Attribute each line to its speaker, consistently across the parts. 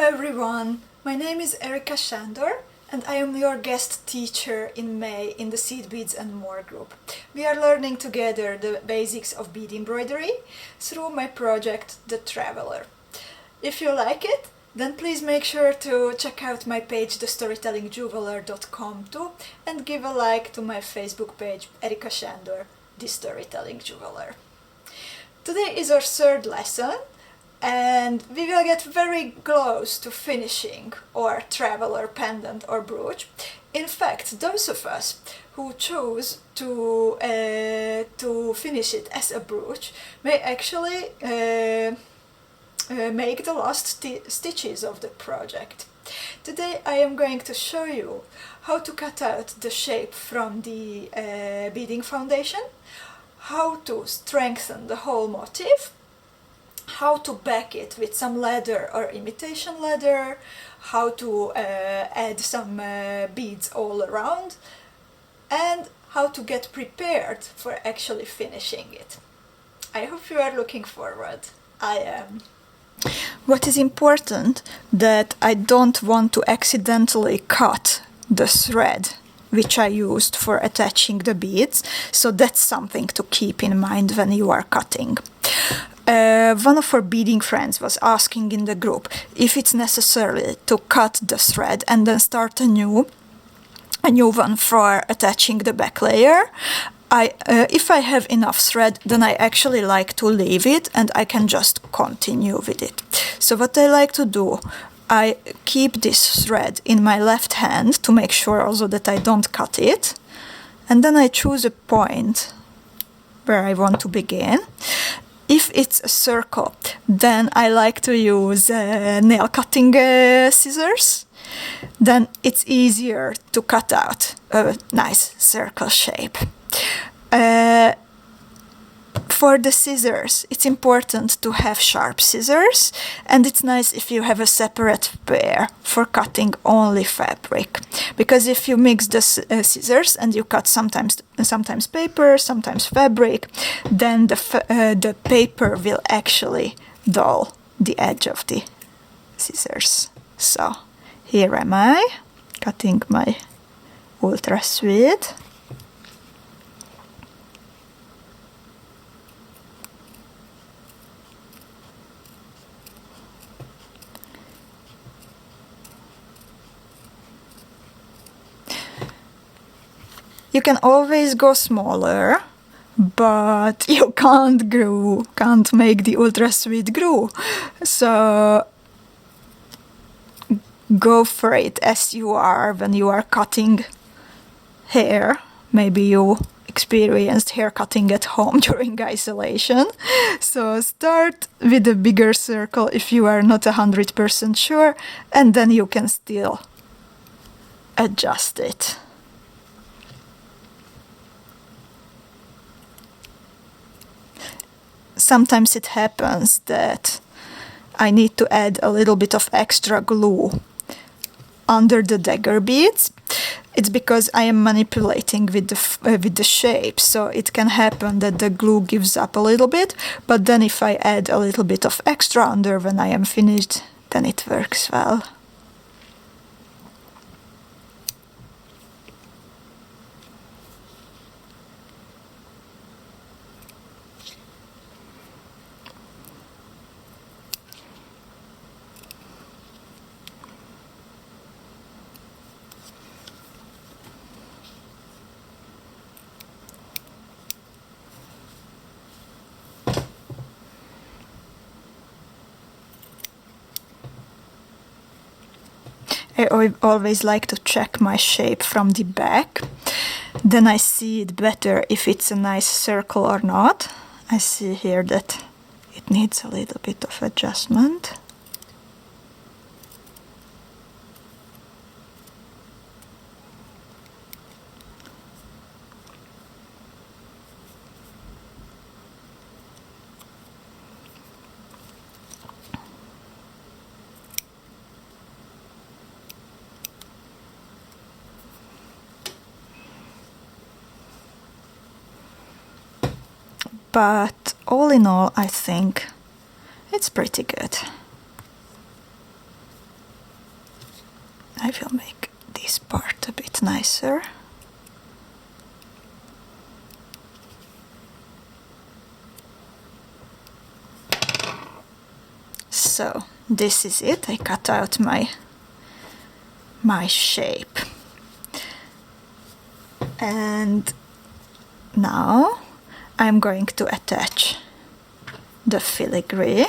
Speaker 1: everyone, my name is Erika Sandor and I am your guest teacher in May in the Seed Beads and More group. We are learning together the basics of bead embroidery through my project The Traveler. If you like it, then please make sure to check out my page thestorytellingjeweler.com too and give a like to my Facebook page Erika Sandor, The Storytelling Jeweler. Today is our third lesson and we will get very close to finishing our traveler pendant or brooch. In fact, those of us who chose to finish it as a brooch may actually make the last stitches of the project. Today I am going to show you how to cut out the shape from the beading foundation, how to strengthen the whole motif, how to back it with some leather or imitation leather, how to add some beads all around, and how to get prepared for actually finishing it. I hope you are looking forward. I am. What is important that I don't want to accidentally cut the thread which I used for attaching the beads, so that's something to keep in mind when you are cutting. One of our beading friends was asking in the group if it's necessary to cut the thread and then start a new one for attaching the back layer. If I have enough thread, then I actually like to leave it and I can just continue with it. So what I like to do, I keep this thread in my left hand to make sure also that I don't cut it, and then I choose a point where I want to begin. If it's a circle, then I like to use nail cutting scissors. Then it's easier to cut out a nice circle shape. For the scissors, it's important to have sharp scissors, and it's nice if you have a separate pair for cutting only fabric, because if you mix the scissors and you cut sometimes paper, sometimes fabric, then the paper will actually dull the edge of the scissors. So here am I cutting my ultra sweet. You can always go smaller, but you can't make the ultra sweet glue. So go for it as you are when you are cutting hair. Maybe you experienced hair cutting at home during isolation. So start with a bigger circle if you are not 100% sure, and then you can still adjust it. Sometimes it happens that I need to add a little bit of extra glue under the dagger beads. It's because I am manipulating with the shape, so it can happen that the glue gives up a little bit, but then if I add a little bit of extra under when I am finished, then it works well. I always like to check my shape from the back. Then I see it better if it's a nice circle or not. I see here that it needs a little bit of adjustment. But all in all, I think it's pretty good. I will make this part a bit nicer. So this is it. I cut out my shape. And now I'm going to attach the filigree,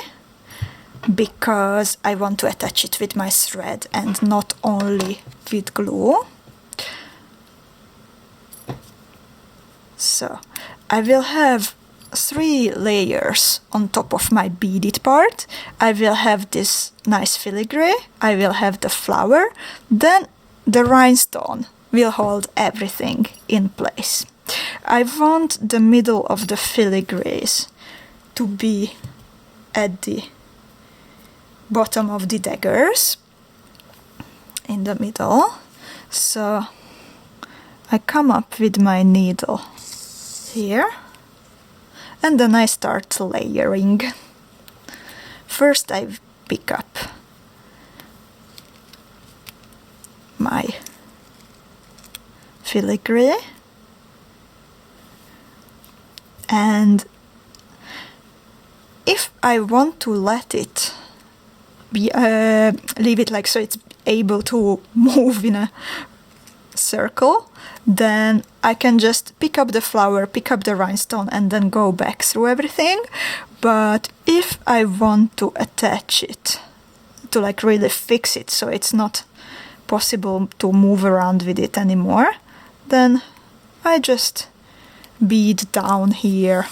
Speaker 1: because I want to attach it with my thread and not only with glue. So I will have 3 layers on top of my beaded part. I will have this nice filigree, I will have the flower, then the rhinestone will hold everything in place. I want the middle of the filigrees to be at the bottom of the daggers, in the middle. So I come up with my needle here, and then I start layering. First I pick up my filigree, and if I want to let it be, leave it like so it's able to move in a circle, then I can just pick up the flower, pick up the rhinestone, and then go back through everything. But if I want to attach it, to like really fix it so it's not possible to move around with it anymore, then I just bead down here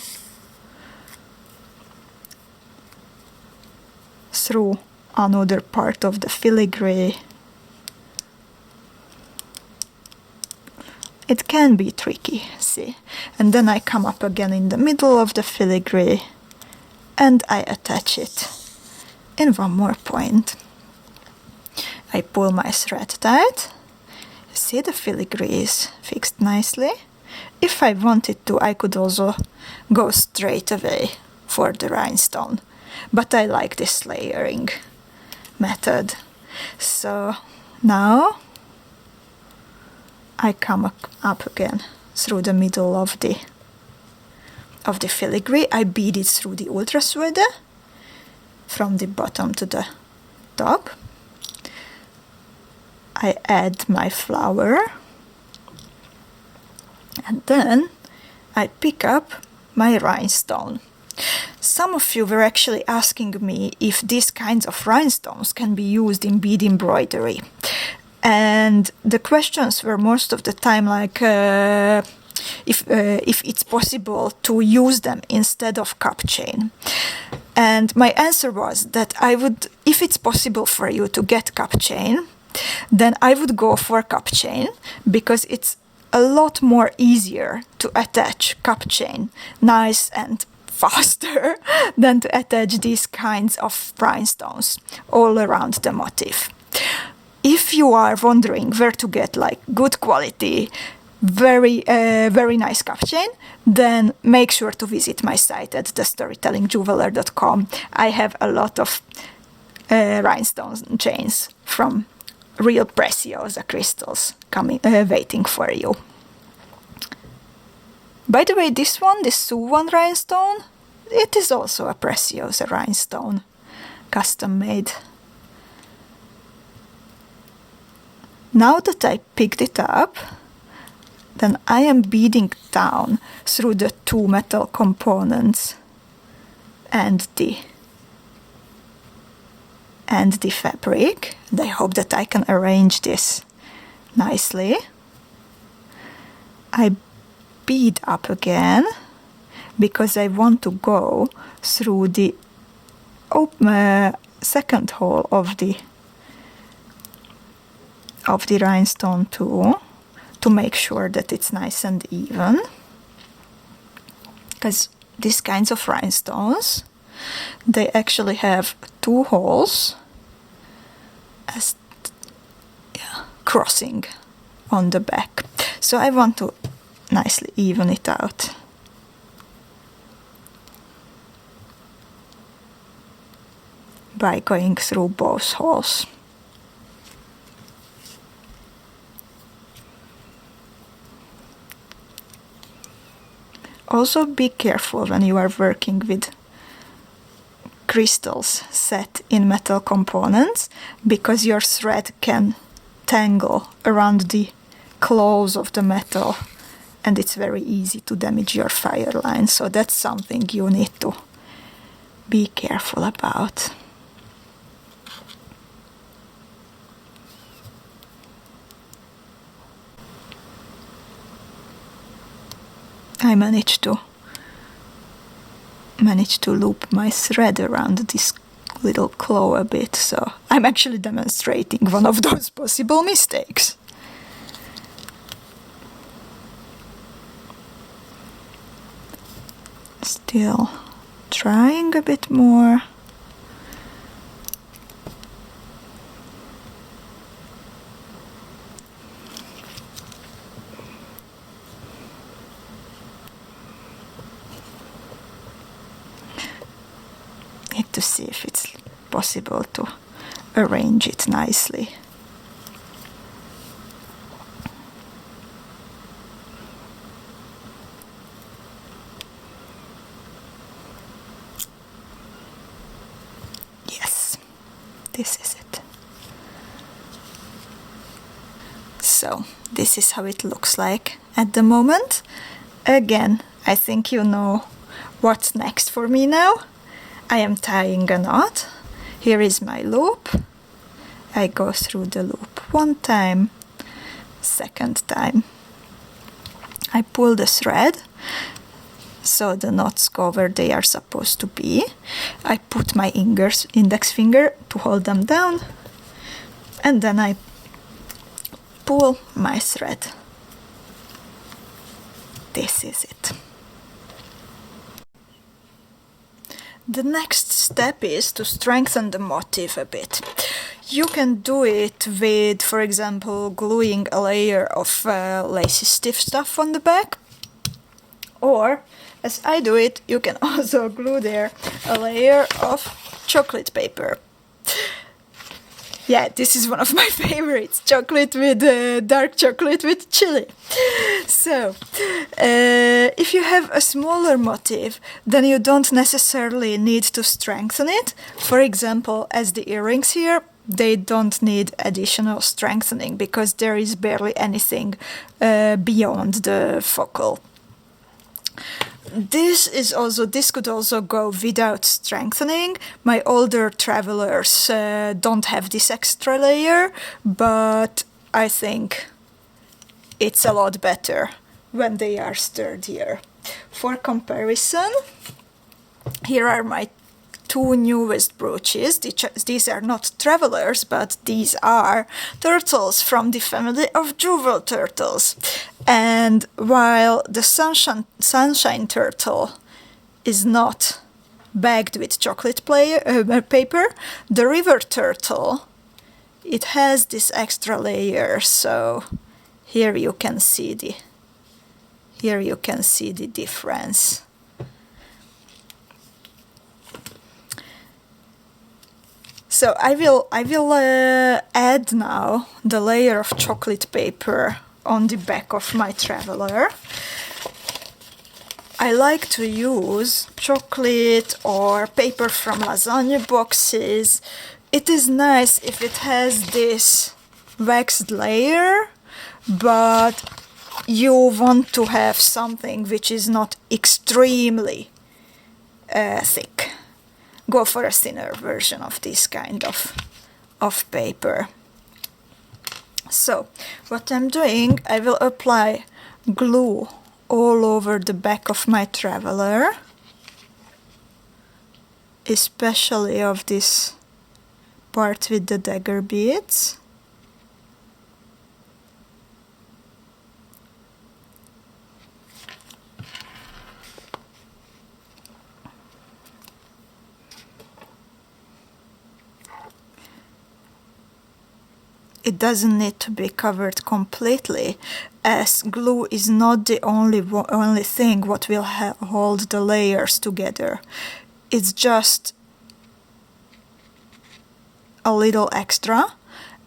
Speaker 1: through another part of the filigree. It can be tricky, see? And then I come up again in the middle of the filigree and I attach it in one more point. I pull my thread tight. You see, the filigree is fixed nicely. If I wanted to, I could also go straight away for the rhinestone, but I like this layering method. So now I come up again through the middle of the filigree. I bead it through the ultra suede from the bottom to the top. I add my flower, and then I pick up my rhinestone. Some of you were actually asking me if these kinds of rhinestones can be used in bead embroidery. And the questions were most of the time like if it's possible to use them instead of cup chain. And my answer was that I would, if it's possible for you to get cup chain, then I would go for cup chain, because it's a lot more easier to attach cup chain nice and faster than to attach these kinds of rhinestones all around the motif. If you are wondering where to get like good quality, very nice cup chain, then make sure to visit my site at thestorytellingjeweler.com. I have a lot of rhinestone chains from real preciosa crystals coming, waiting for you. By the way, this one, this Suwon rhinestone, it is also a preciosa rhinestone, custom made. Now that I picked it up, then I am beading down through the two metal components and the fabric. And I hope that I can arrange this nicely. I bead up again because I want to go through the second hole of the rhinestone too, to make sure that it's nice and even, because these kinds of rhinestones, they actually have two holes as crossing on the back. So I want to nicely even it out. By going through both holes. Also be careful when you are working with crystals set in metal components, because your thread can tangle around the claws of the metal and it's very easy to damage your fire line. So that's something you need to be careful about. I managed to loop my thread around this little claw a bit, so I'm actually demonstrating one of those possible mistakes. Still trying a bit more. Need to see if it's possible to arrange it nicely. Yes, this is it. So this is how it looks like at the moment. Again, I think you know what's next for me now. I am tying a knot. Here is my loop. I go through the loop one time, second time. I pull the thread so the knots go where they are supposed to be. I put my index finger to hold them down, and then I pull my thread. This is it. The next step is to strengthen the motif a bit. You can do it with, for example, gluing a layer of lacy stiff stuff on the back, or, as I do it, you can also glue there a layer of chocolate paper. Yeah, this is one of my favorites, chocolate with dark chocolate with chili. So, if you have a smaller motif, then you don't necessarily need to strengthen it. For example, as the earrings here, they don't need additional strengthening because there is barely anything beyond the focal. This could also go without strengthening. My older travelers don't have this extra layer, but I think it's a lot better when they are sturdier. For comparison, here are my two newest brooches. These are not travelers, but these are turtles from the family of jewel turtles. And while the sunshine turtle is not bagged with chocolate paper, the river turtle, it has this extra layer. So here you can see the difference. So I will add now the layer of chocolate paper on the back of my traveler. I like to use chocolate or paper from lasagna boxes. It is nice if it has this waxed layer, but you want to have something which is not extremely thick. Go for a thinner version of this kind of paper. So, what I'm doing, I will apply glue all over the back of my traveler, especially of this part with the dagger beads. It doesn't need to be covered completely, as glue is not the only thing what will hold the layers together. It's just a little extra,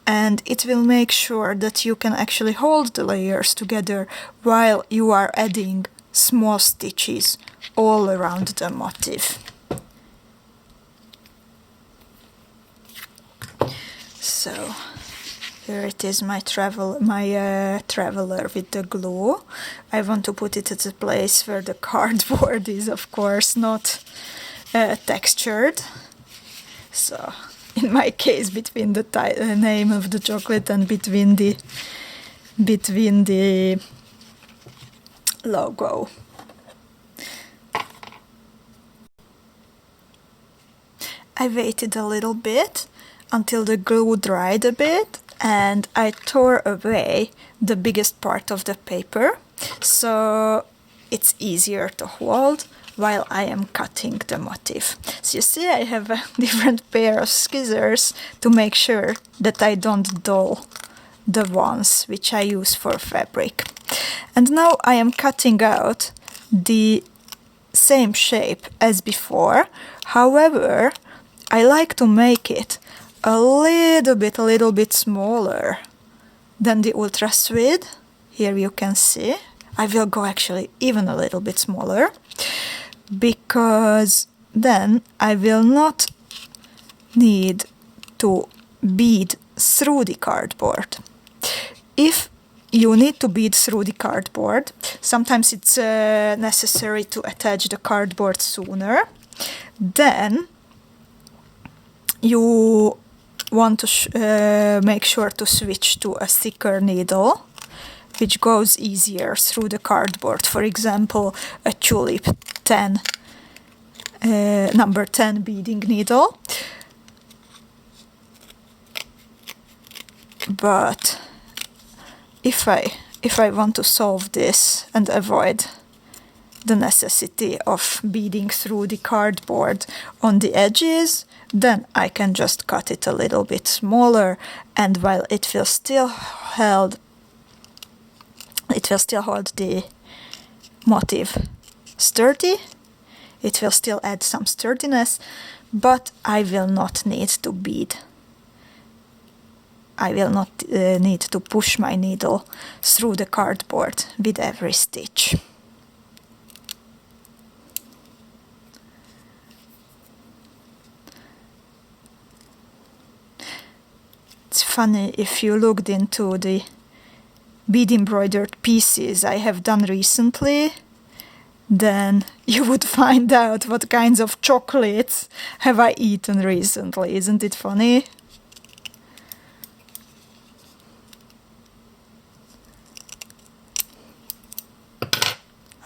Speaker 1: and it will make sure that you can actually hold the layers together while you are adding small stitches all around the motif. So here it is, my traveler with the glue. I want to put it at a place where the cardboard is, of course, not textured. So in my case, between the name of the chocolate and between the logo. I waited a little bit until the glue dried a bit, and I tore away the biggest part of the paper, so it's easier to hold while I am cutting the motif. So you see, I have a different pair of scissors to make sure that I don't dull the ones which I use for fabric. And now I am cutting out the same shape as before. However, I like to make it a little bit smaller than the ultra sweet. Here you can see. I will go actually even a little bit smaller, because then I will not need to bead through the cardboard. If you need to bead through the cardboard, sometimes it's necessary to attach the cardboard sooner, then you want to make sure to switch to a thicker needle, which goes easier through the cardboard. For example, a tulip number 10 beading needle. But if I want to solve this and avoid the necessity of beading through the cardboard on the edges, then I can just cut it a little bit smaller, and while it will still hold the motif sturdy, it will still add some sturdiness, but I will not need to bead. I will not need to push my needle through the cardboard with every stitch. It's funny, if you looked into the bead embroidered pieces I have done recently, then you would find out what kinds of chocolates have I eaten recently. Isn't it funny?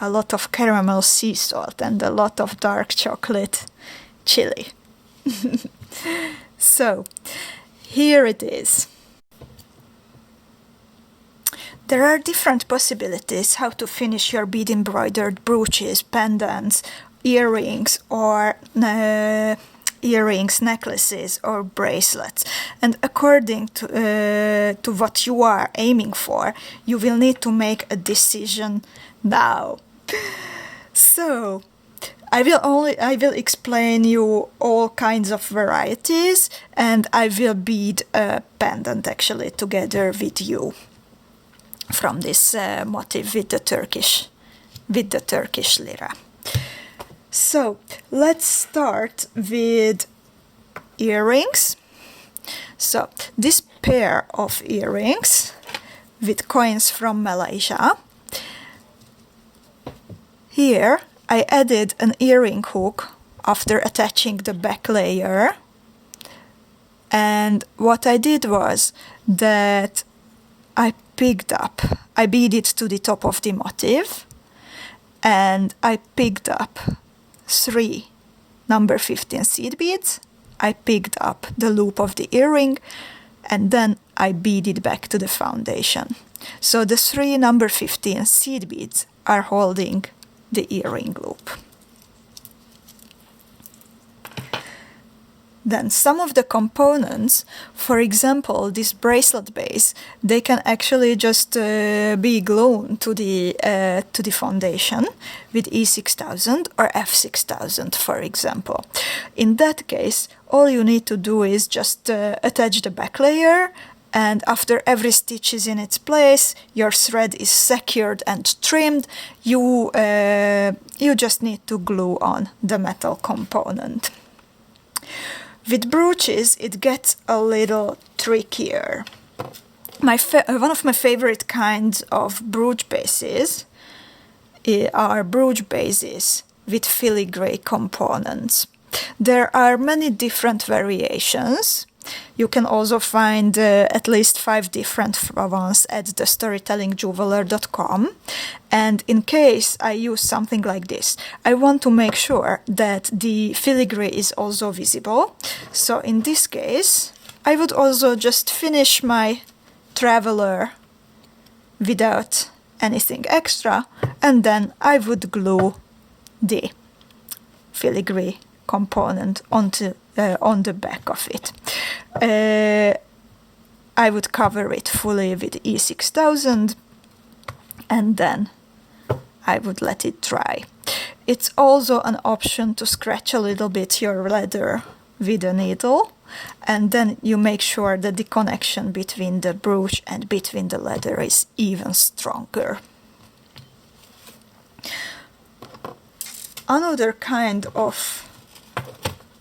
Speaker 1: A lot of caramel sea salt and a lot of dark chocolate chili. So, here it is. There are different possibilities how to finish your bead embroidered brooches, pendants, earrings, or necklaces, or bracelets. And according to what you are aiming for, you will need to make a decision now. So, I will explain you all kinds of varieties, and I will bead a pendant actually together with you from this motif with the Turkish lira. So let's start with earrings. So this pair of earrings with coins from Malaysia. Here I added an earring hook after attaching the back layer, and what I did was that I beaded to the top of the motif, and I picked up 3 number 15 seed beads. I picked up the loop of the earring, and then I beaded back to the foundation. So the 3 number 15 seed beads are holding the earring loop. Then some of the components, for example, this bracelet base, they can actually just be glued to the foundation with E6000 or F6000, for example. In that case, all you need to do is just attach the back layer and after every stitch is in its place, your thread is secured and trimmed, you just need to glue on the metal component. With brooches, it gets a little trickier. One of my favorite kinds of brooch bases are brooch bases with filigree components. There are many different variations. You can also find at least 5 different ones at thestorytellingjeweler.com. And in case I use something like this, I want to make sure that the filigree is also visible. So in this case, I would also just finish my traveler without anything extra, and then I would glue the filigree component on the back of it. I would cover it fully with E6000, and then I would let it dry. It's also an option to scratch a little bit your leather with a needle, and then you make sure that the connection between the brooch and between the leather is even stronger. Another kind of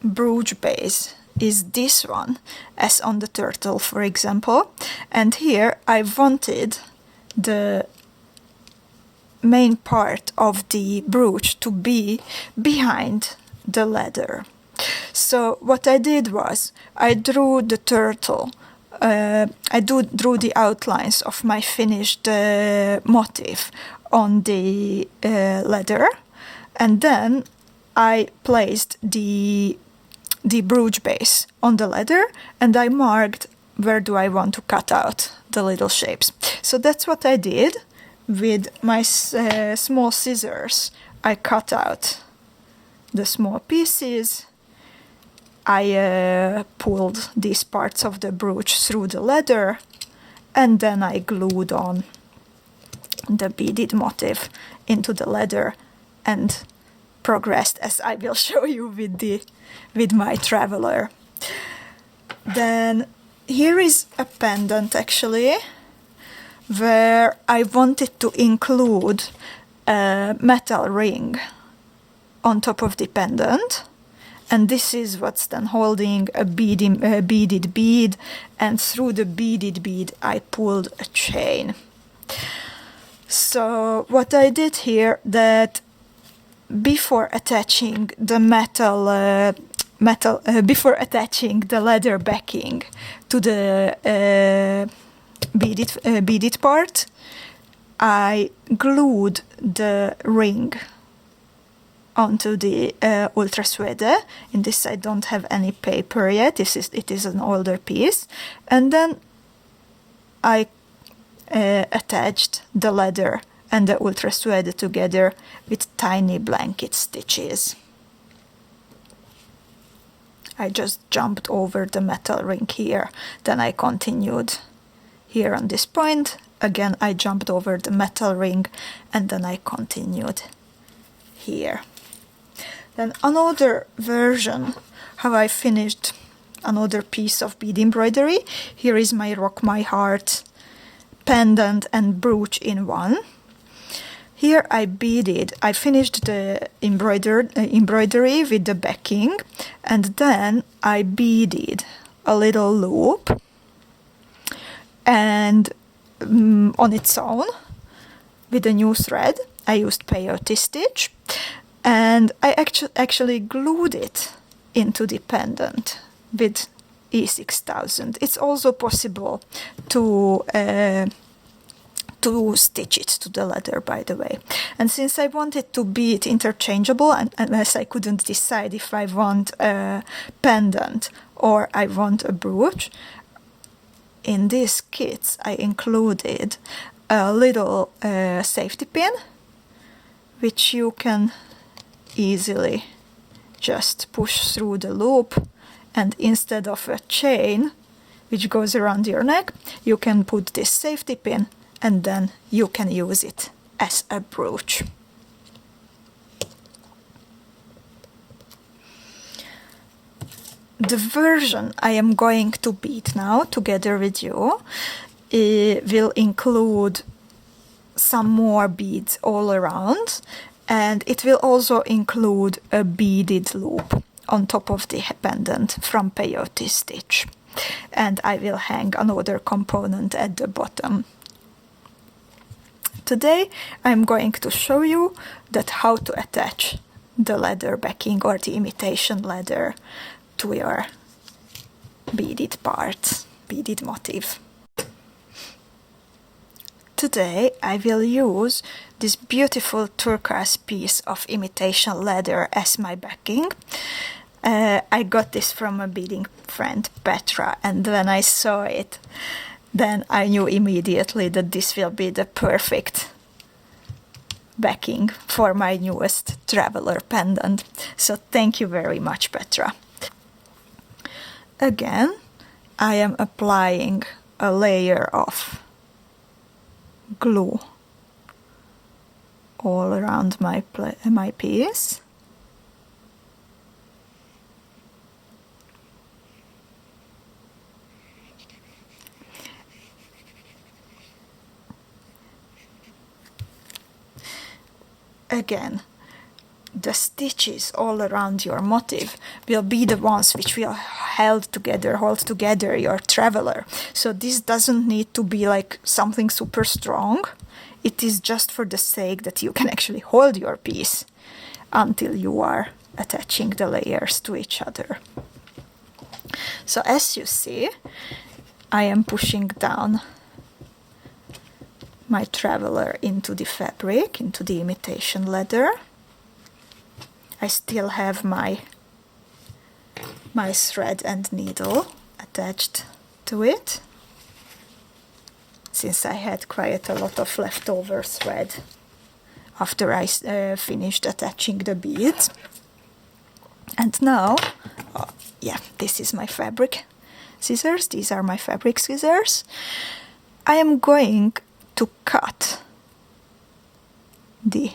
Speaker 1: brooch base is this one, as on the turtle, for example. And here I wanted the main part of the brooch to be behind the leather. So what I did was I drew the turtle. Drew the outlines of my finished motif on the leather, and then I placed the brooch base on the leather, and I marked where do I want to cut out the little shapes. So that's what I did. With my small scissors, I cut out the small pieces. I pulled these parts of the brooch through the leather, and then I glued on the beaded motif into the leather and progressed, as I will show you with my traveler. Then here is a pendant, actually, where I wanted to include a metal ring on top of the pendant, and this is what's then holding a beaded bead, and through the beaded bead I pulled a chain. So what I did here, that before attaching the before attaching the leather backing to the beaded part, I glued the ring onto the ultra suede. In this I don't have any paper yet. It is an older piece, and then I attached the leather and the ultra suede together with tiny blanket stitches. I just jumped over the metal ring here, then I continued here on this point. Again, I jumped over the metal ring, and then I continued here. Then another version, how I finished another piece of bead embroidery. Here is my Rock My Heart pendant and brooch in one. Here I finished the embroidery with the backing, and then I beaded a little loop, and on its own with a new thread. I used peyote stitch, and I actually glued it into the pendant with E6000. It's also possible to stitch it to the leather, by the way. And since I wanted to be it interchangeable, and unless I couldn't decide if I want a pendant or I want a brooch, in these kits I included a little safety pin, which you can easily just push through the loop, and instead of a chain which goes around your neck, you can put this safety pin, and then you can use it as a brooch. The version I am going to bead now together with you will include some more beads all around, and it will also include a beaded loop on top of the pendant from peyote stitch, and I will hang another component at the bottom. Today I'm going to show you how to attach the leather backing or the imitation leather to your beaded part, beaded motif. Today I will use this beautiful turquoise piece of imitation leather as my backing. I got this from a beading friend, Petra, and when I saw it, then I knew immediately that this will be the perfect backing for my newest traveler pendant. So thank you very much, Petra. Again, I am applying a layer of glue all around my piece. Again, the stitches all around your motif will be the ones which will hold together your traveler. So this doesn't need to be like something super strong. It is just for the sake that you can actually hold your piece until you are attaching the layers to each other. So as you see, I am pushing down my traveler into the fabric, into the imitation leather. I still have my thread and needle attached to it, since I had quite a lot of leftover thread after I finished attaching the beads. And now, this is my fabric scissors. These are my fabric scissors. I am going to cut the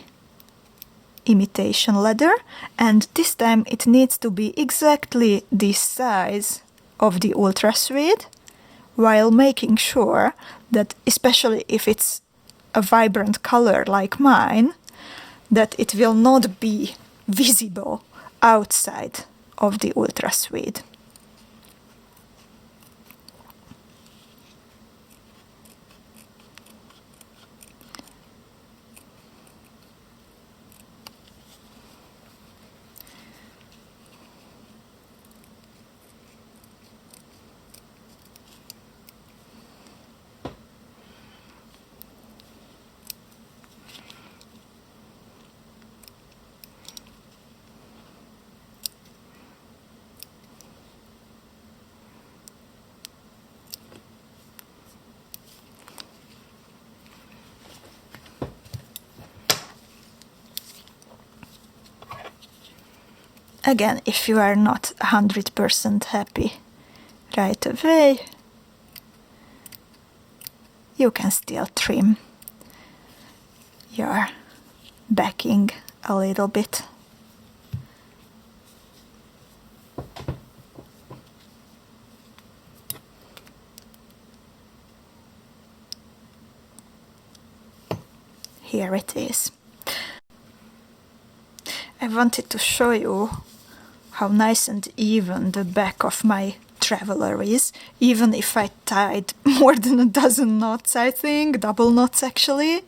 Speaker 1: imitation leather, and this time it needs to be exactly the size of the ultra suede, while making sure that, especially if it's a vibrant color like mine, that it will not be visible outside of the ultra suede. Again, if you are not 100% happy right away, you can still trim your backing a little bit. Here it is. I wanted to show you how nice and even the back of my traveler is, even if I tied more than a dozen knots, I think, double knots actually.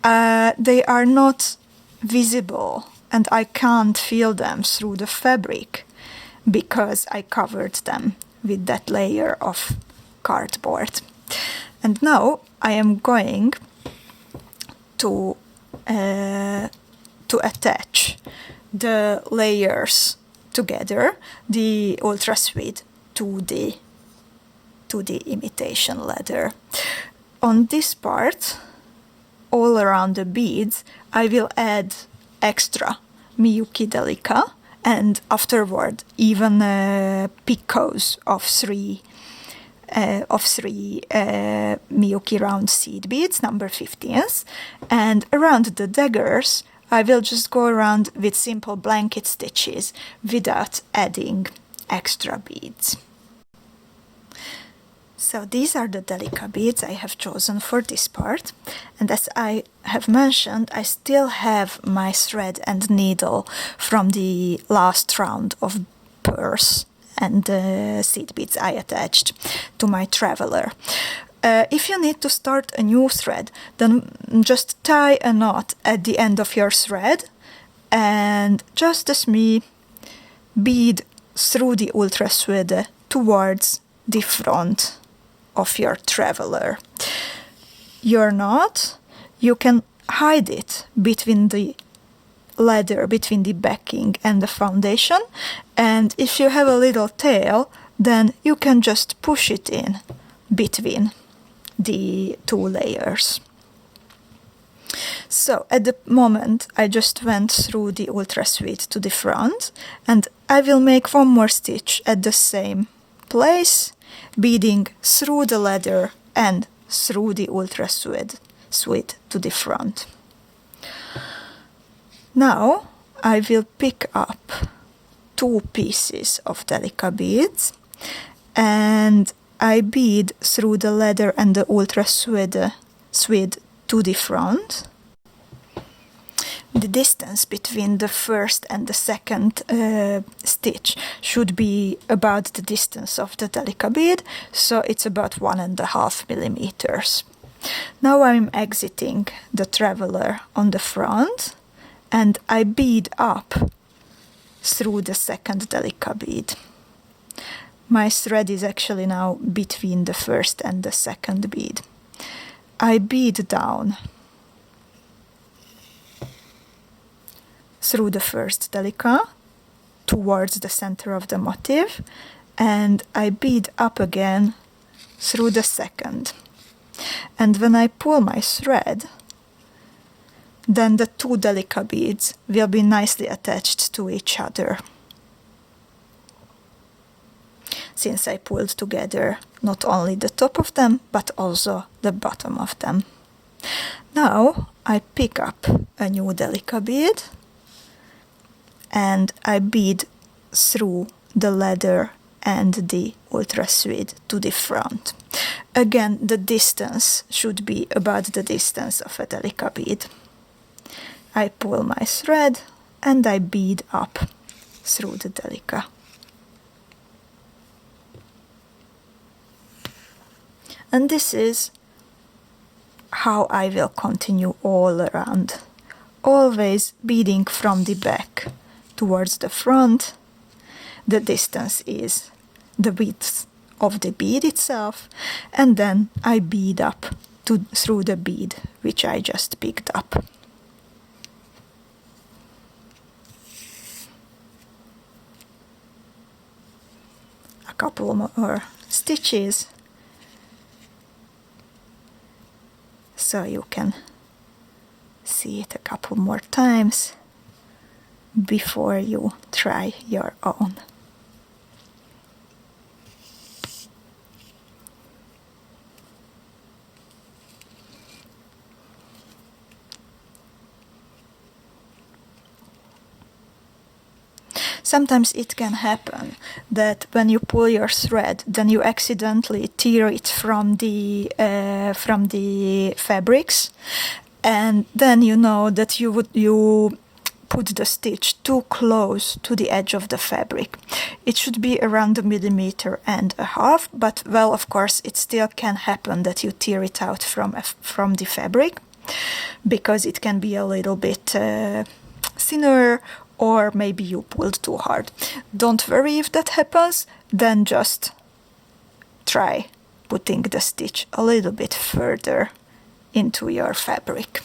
Speaker 1: They are not visible and I can't feel them through the fabric because I covered them with that layer of cardboard. And now I am going to attach the layers together, the ultra suede to the imitation leather. On this part, all around the beads, I will add extra Miyuki Delica, and afterward even picots of three Miyuki round seed beads, number 15s, and around the daggers I will just go around with simple blanket stitches without adding extra beads. So these are the Delica beads I have chosen for this part, and as I have mentioned, I still have my thread and needle from the last round of pearls and seed beads I attached to my traveler. If you need to start a new thread, then just tie a knot at the end of your thread and just as me bead through the ultra thread towards the front of your traveler. Your knot, you can hide it between the leather, between the backing and the foundation, and if you have a little tail, then you can just push it in between the two layers. So at the moment I just went through the ultra thread to the front, and I will make one more stitch at the same place, beading through the leather and through the ultra thread to the front. Now I will pick up 2 pieces of Delica beads and I bead through the leather and the ultra thread to the front. The distance between the first and the second stitch should be about the distance of the Delica bead, so it's about 1.5 millimeters. Now I'm exiting the traveler on the front and I bead up through the second Delica bead. My thread is actually now between the first and the second bead. I bead down through the first Delica towards the center of the motif, and I bead up again through the second. And when I pull my thread, then the 2 Delica beads will be nicely attached to each other, since I pulled together not only the top of them but also the bottom of them. Now I pick up a new Delica bead and I bead through the leather and the ultra thread to the front. Again, the distance should be about the distance of a Delica bead. I pull my thread and I bead up through the Delica. And this is how I will continue all around, always beading from the back towards the front. The distance is the width of the bead itself, and then I bead up through the bead which I just picked up. A couple more stitches so you can see it a couple more times before you try your own. Sometimes it can happen that when you pull your thread, then you accidentally tear it from the fabrics, and then you know that you put the stitch too close to the edge of the fabric. It should be around 1.5 millimeters, but well, of course, it still can happen that you tear it out from the fabric, because it can be a little bit thinner, or maybe you pulled too hard. Don't worry if that happens, then just try putting the stitch a little bit further into your fabric.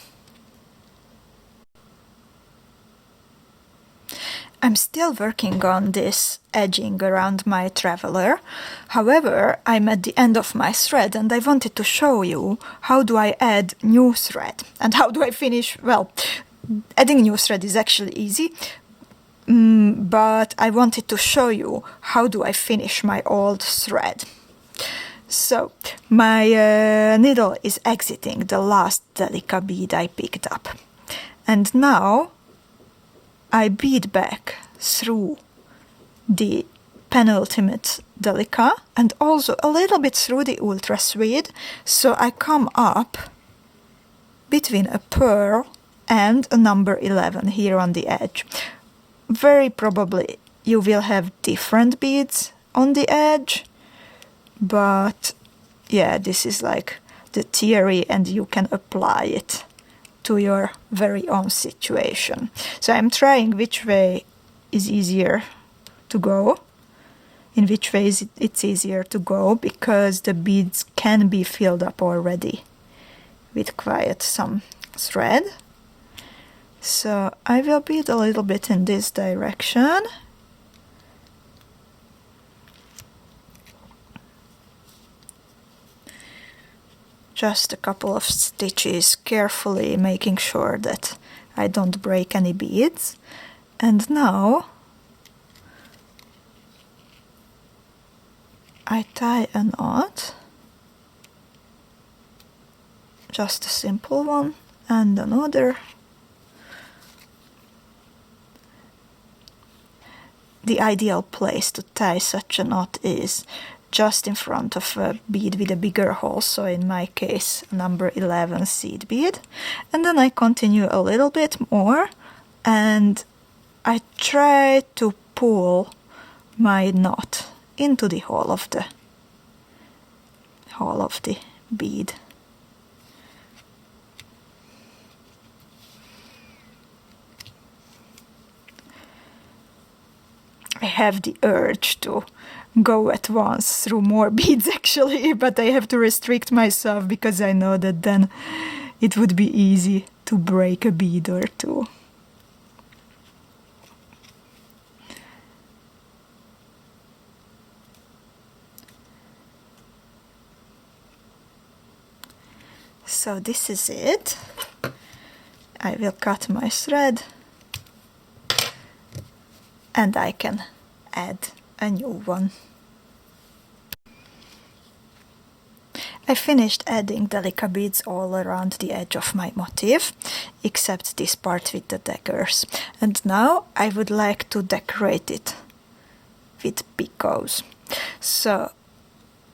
Speaker 1: I'm still working on this edging around my traveler. However, I'm at the end of my thread and I wanted to show you how do I add new thread and how do I finish. Well, adding new thread is actually easy, but I wanted to show you how do I finish my old thread. So my needle is exiting the last Delica bead I picked up, and now I bead back through the penultimate delica and also a little bit through the ultra sweet, so I come up between a pearl and a number 11 here on the edge. Very probably you will have different beads on the edge, but yeah, this is like the theory and you can apply it to your very own situation. So I'm trying which way is easier to go, in which way it's easier to go, because the beads can be filled up already with quite some thread. So I will bead a little bit in this direction. Just a couple of stitches, carefully making sure that I don't break any beads. And now I tie a knot, just a simple one, and another. The ideal place to tie such a knot is just in front of a bead with a bigger hole, so in my case number 11 seed bead, and then I continue a little bit more and I try to pull my knot into the hole of the bead. I have the urge to go at once through more beads actually, but I have to restrict myself because I know that then it would be easy to break a bead or two. So this is it. I will cut my thread and I can add a new one. I finished adding delica beads all around the edge of my motif, except this part with the daggers. And now I would like to decorate it with picots. So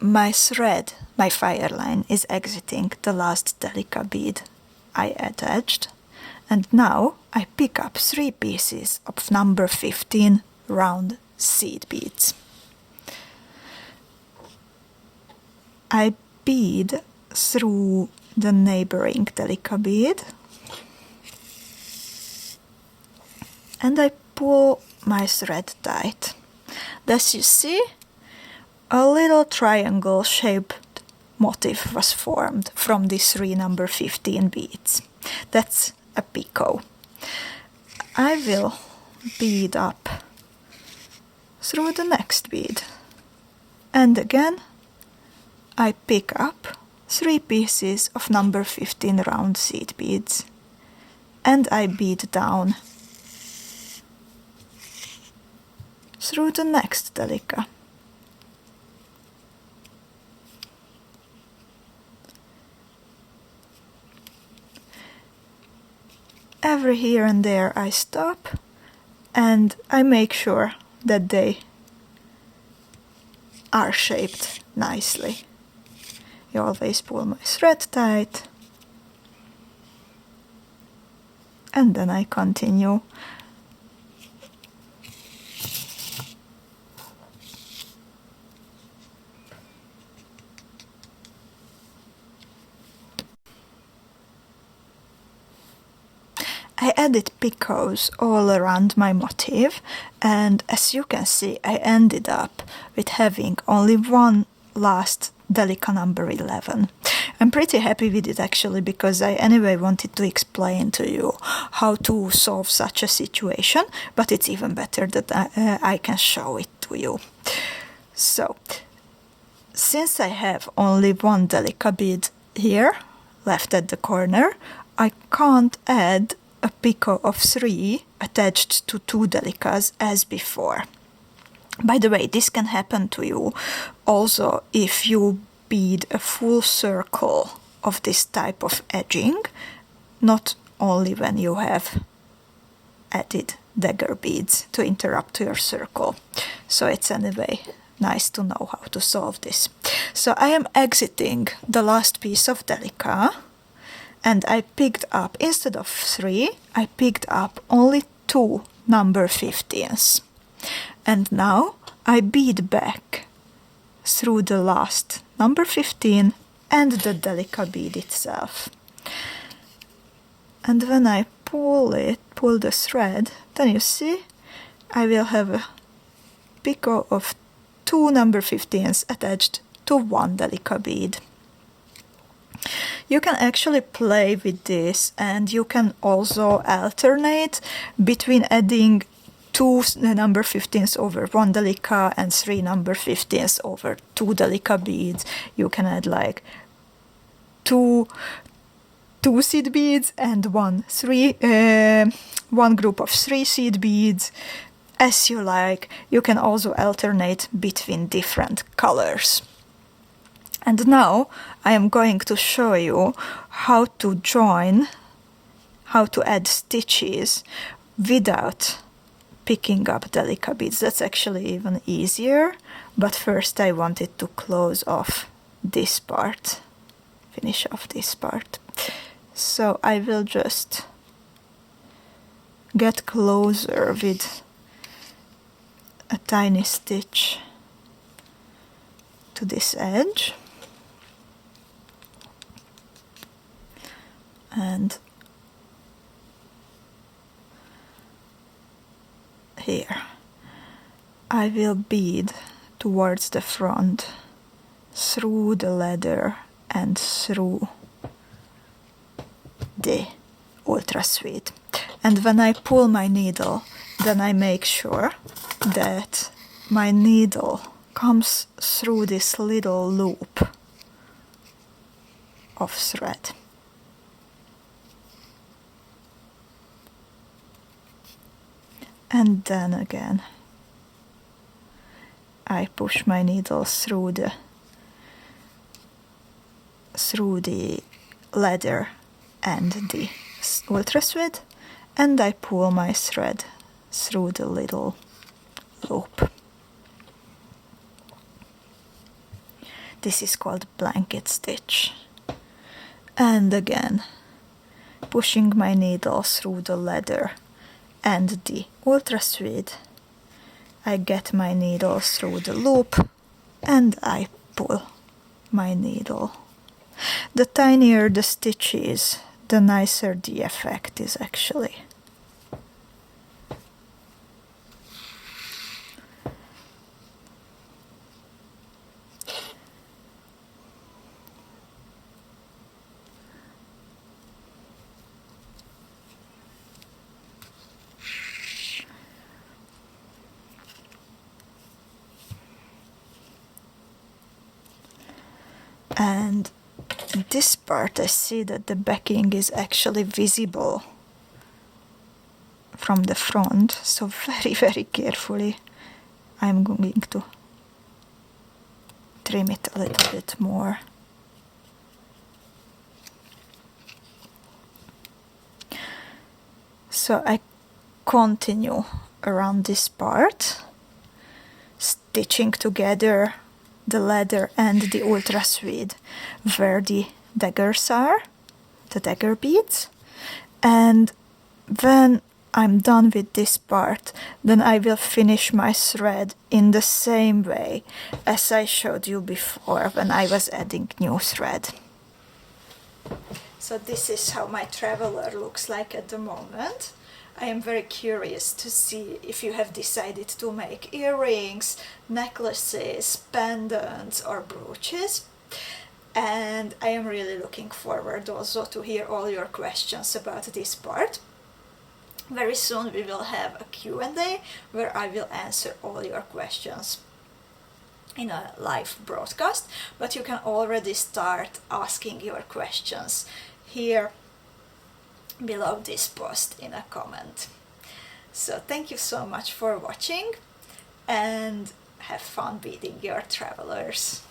Speaker 1: my thread, my fire line, is exiting the last delica bead I attached. And now I pick up 3 pieces of number 15 round seed beads. I bead through the neighboring delica bead and I pull my thread tight. Thus you see, a little triangle shaped motif was formed from these 3 number 15 beads. That's a picot. I will bead up through the next bead, and again I pick up 3 pieces of number 15 round seed beads and I bead down through the next delica. Every here and there I stop and I make sure that they are shaped nicely. You always pull my thread tight and then I continue. I added picots all around my motif, and as you can see I ended up with having only one last delica number 11. I'm pretty happy with it actually, because I anyway wanted to explain to you how to solve such a situation, but it's even better that I can show it to you. So, since I have only one delica bead here left at the corner, I can't add a picot of 3 attached to 2 delicas as before. By the way, this can happen to you also if you bead a full circle of this type of edging, not only when you have added dagger beads to interrupt your circle. So it's anyway nice to know how to solve this. So I am exiting the last piece of Delica, and I picked up, instead of 3, I picked up only 2 number 15s. And now I bead back through the last number 15 and the Delica bead itself. And when I pull the thread, then you see I will have a picot of 2 number 15s attached to 1 Delica bead. You can actually play with this, and you can also alternate between adding 2 number 15s over 1 Delica and 3 number 15s over 2 Delica beads. You can add like 2 seed beads and one group of 3 seed beads, as you like. You can also alternate between different colors. And now I am going to show you how to add stitches without picking up Delica beads. That's actually even easier, but first I wanted to close off this part, finish off this part. So I will just get closer with a tiny stitch to this edge, and here I will bead towards the front through the leather and through the ultra sweet. And when I pull my needle, then I make sure that my needle comes through this little loop of thread. And then again I push my needle through the leather and the ultra thread, and I pull my thread through the little loop. This is called blanket stitch. And again, pushing my needle through the leather and the ultra thread, I get my needle through the loop and I pull my needle. The tinier the stitch is, the nicer the effect is actually. And this part, I see that the backing is actually visible from the front, so very, very carefully I'm going to trim it a little bit more. So I continue around this part, stitching together the leather and the ultra thread where the daggers are, the dagger beads. And when I'm done with this part, then I will finish my thread in the same way as I showed you before when I was adding new thread. So this is how my traveler looks like at the moment. I am very curious to see if you have decided to make earrings, necklaces, pendants or brooches. And I am really looking forward also to hear all your questions about this part. Very soon we will have a Q&A where I will answer all your questions in a live broadcast, but you can already start asking your questions here below this post in a comment. So thank you so much for watching and have fun beading your travelers.